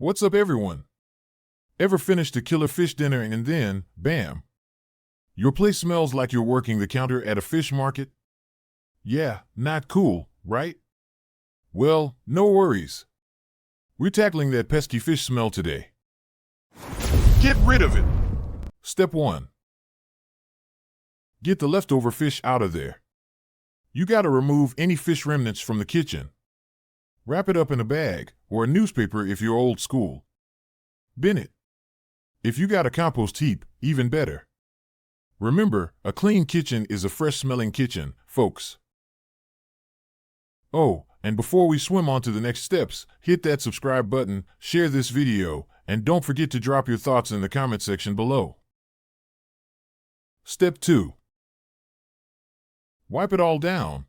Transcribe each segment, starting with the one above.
What's up, everyone? Ever finished a killer fish dinner and then, bam, your place smells like you're working the counter at a fish market? Yeah, not cool, right? Well, no worries. We're tackling that pesky fish smell today. Get rid of it. Step 1. Get the leftover fish out of there. You gotta remove any fish remnants from the kitchen. Wrap it up in a bag or a newspaper if you're old school. Bin it. If you got a compost heap, even better. Remember, a clean kitchen is a fresh-smelling kitchen, folks. Oh, and before we swim on to the next steps, hit that subscribe button, share this video, and don't forget to drop your thoughts in the comment section below. Step 2. Wipe it all down.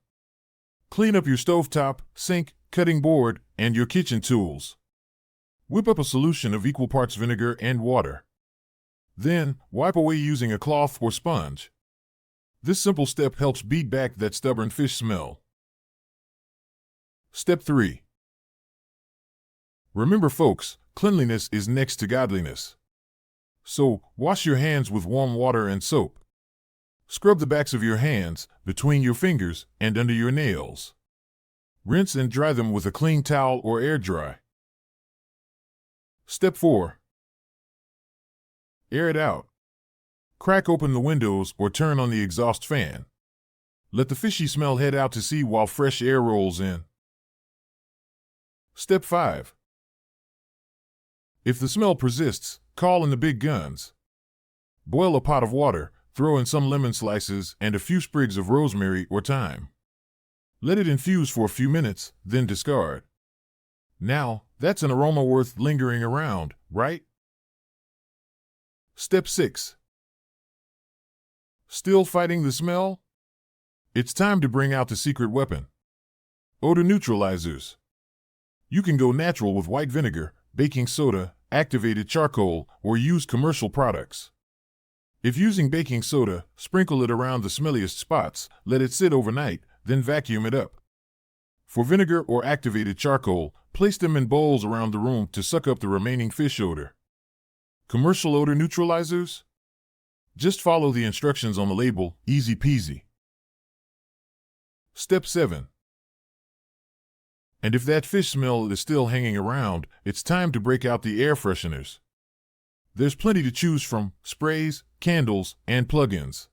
Clean up your stovetop, sink, cutting board, and your kitchen tools. Whip up a solution of equal parts vinegar and water. Then, wipe away using a cloth or sponge. This simple step helps beat back that stubborn fish smell. Step 3. Remember, folks, cleanliness is next to godliness. So, wash your hands with warm water and soap. Scrub the backs of your hands, between your fingers, and under your nails. Rinse and dry them with a clean towel or air dry. Step 4. Air it out. Crack open the windows or turn on the exhaust fan. Let the fishy smell head out to sea while fresh air rolls in. Step 5. If the smell persists, call in the big guns. Boil a pot of water, throw in some lemon slices and a few sprigs of rosemary or thyme. Let it infuse for a few minutes, then discard. Now, that's an aroma worth lingering around, right? Step 6. Still fighting the smell? It's time to bring out the secret weapon. Odor neutralizers. You can go natural with white vinegar, baking soda, activated charcoal, or use commercial products. If using baking soda, sprinkle it around the smelliest spots, let it sit overnight, then vacuum it up. For vinegar or activated charcoal, place them in bowls around the room to suck up the remaining fish odor. Commercial odor neutralizers? Just follow the instructions on the label, easy peasy. Step 7. And if that fish smell is still hanging around, it's time to break out the air fresheners. There's plenty to choose from: sprays, candles, and plug-ins.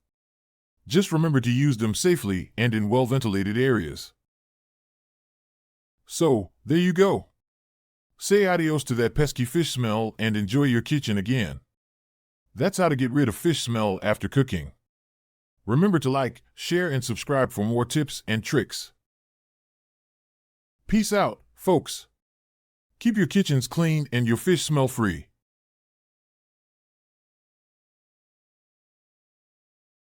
Just remember to use them safely and in well-ventilated areas. So, there you go. Say adios to that pesky fish smell and enjoy your kitchen again. That's how to get rid of fish smell after cooking. Remember to like, share, and subscribe for more tips and tricks. Peace out, folks. Keep your kitchens clean and your fish smell free.